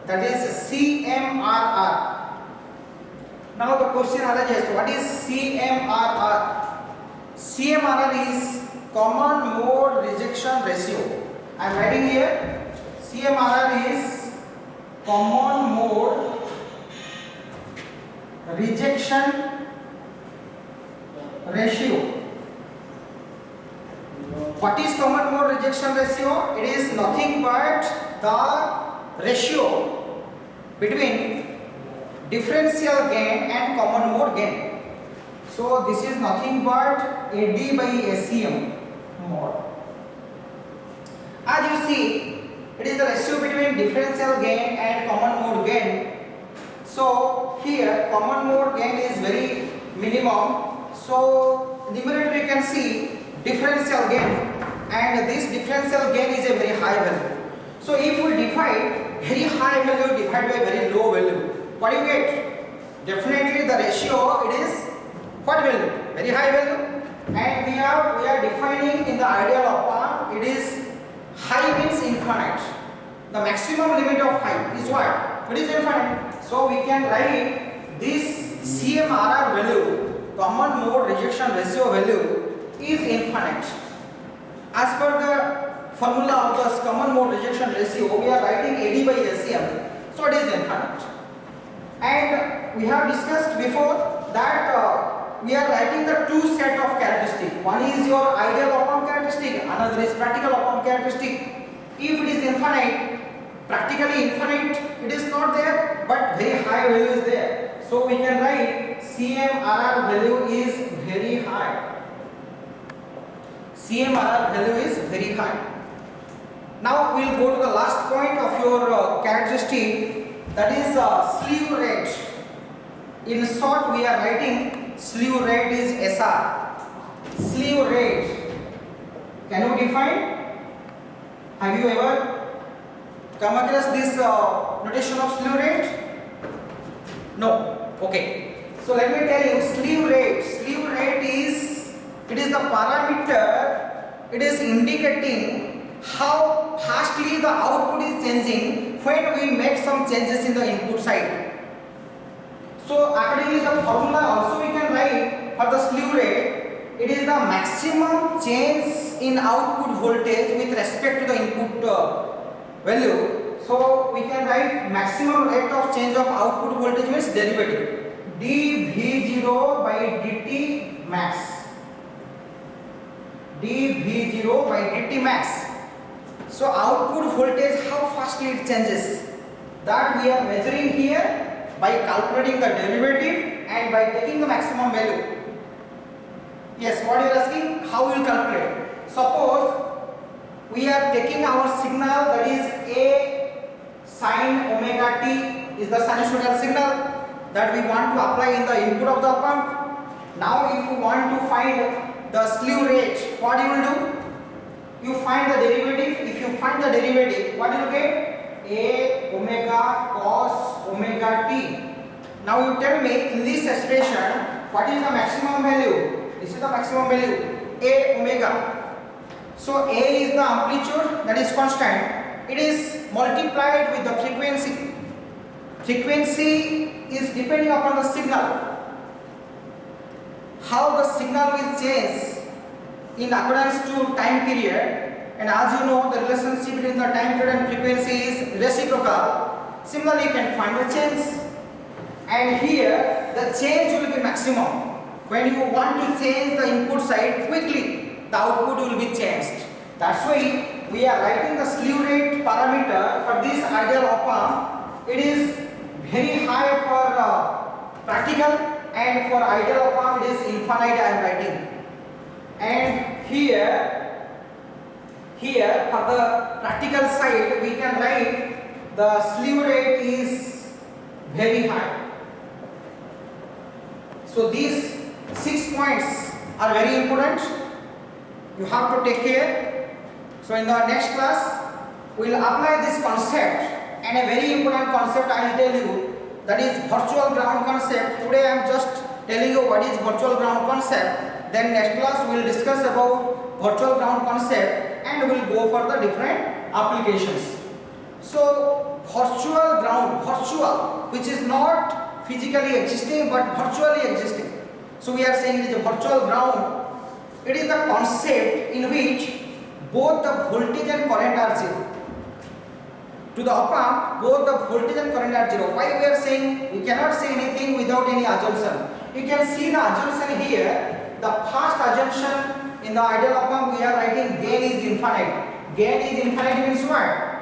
that is CMRR. Now the question arises, what is CMRR? CMRR is common mode rejection ratio. I am writing here, CMRR is common mode rejection ratio. What is common mode rejection ratio? It is nothing but the ratio between differential gain and common mode gain. So this is nothing but AD by SCM mode. As you see, it is the ratio between differential gain and common mode gain. So here common mode gain is very minimum. So numerator you can see differential gain, and this differential gain is a very high value. So if we divide very high value divided by very low value, what do you get? Definitely the ratio it is what value? Very high value. And we are defining in the ideal op-amp, it is high means infinite. The maximum limit of high is what? It is infinite. So we can write this CMRR value, common mode rejection ratio value, is infinite. As per the formula of the common mode rejection ratio, we are writing AD by SCM, so it is infinite. And we have discussed before that we are writing the two set of characteristics. One is your ideal op-amp characteristic, another is practical op-amp characteristic. If it is infinite, practically infinite, it is not there, but very high value is there. So we can write CMRR value is very high. CMRR value is very high. Now we will go to the last point of your characteristic, that is slew rate. In short, we are writing slew rate is SR. Slew rate, can you define? Have you ever come across this notation of slew rate? No. Okay. So let me tell you, slew rate. Slew rate is, it is the parameter, it is indicating how fastly the output is changing when we make some changes in the input side. So accordingly the formula also we can write for the slew rate, it is the maximum change in output voltage with respect to the input value. So we can write maximum rate of change of output voltage means derivative, dV0 by dt max. dV0 by dt max. So output voltage, how fastly it changes, that we are measuring here by calculating the derivative and by taking the maximum value. Yes, what you are asking, how we will calculate? Suppose we are taking our signal, that is A sin omega t is the sinusoidal signal that we want to apply in the input of the op-amp. Now if you want to find the slew rate, what you will do? You find the derivative. If you find the derivative, what you will get? A omega cos omega t. Now you tell me in this expression what is the maximum value? This is the maximum value, A omega. So A is the amplitude, that is constant. It is multiplied with the frequency. Frequency is depending upon the signal. How the signal will change in accordance to time period. And as you know, the relationship between the time period and frequency is reciprocal. Similarly, you can find the change. And here, the change will be maximum. When you want to change the input side quickly, the output will be changed. That's why we are writing the slew rate parameter for this ideal op-amp. It is very high for practical, and for ideal op-amp it is infinite I am writing. And here for the practical side we can write the slew rate is very high. So these 6 points are very important. You have to take care. So in the next class we will apply this concept, and a very important concept I will tell you, that is virtual ground concept. Today I am just telling you what is virtual ground concept. Then next class we will discuss about virtual ground concept and we will go for the different applications. So virtual ground virtual, which is not physically existing but virtually existing. So we are saying it is a virtual ground. It is the concept in which both the voltage and current are zero. To the op-amp, both the voltage and current are zero. Why we are saying we cannot say anything without any assumption? You can see the assumption here. The first assumption in the ideal op-amp, we are writing gain is infinite. Gain is infinite means what?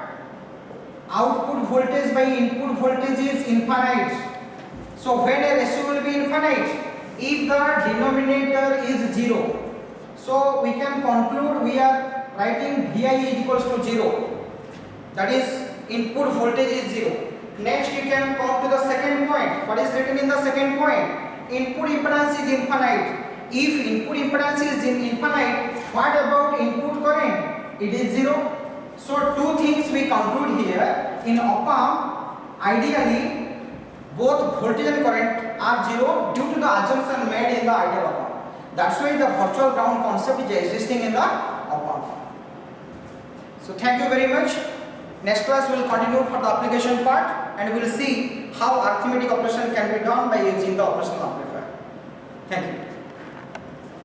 Output voltage by input voltage is infinite. So when a ratio will be infinite? If the denominator is 0. So we can conclude we are writing Vi is equals to 0. That is input voltage is 0. Next you can come to the second point. What is written in the second point? Input impedance is infinite. If input impedance is infinite, what about input current? It is 0. So two things we conclude here. In op-amp, ideally both voltage and current are 0 due to the assumption made in the ideal op-amp. That's why the virtual ground concept is existing in the op-amp. So thank you very much. Next class we will continue for the application part and we will see how arithmetic operation can be done by using the operational amplifier. Thank you.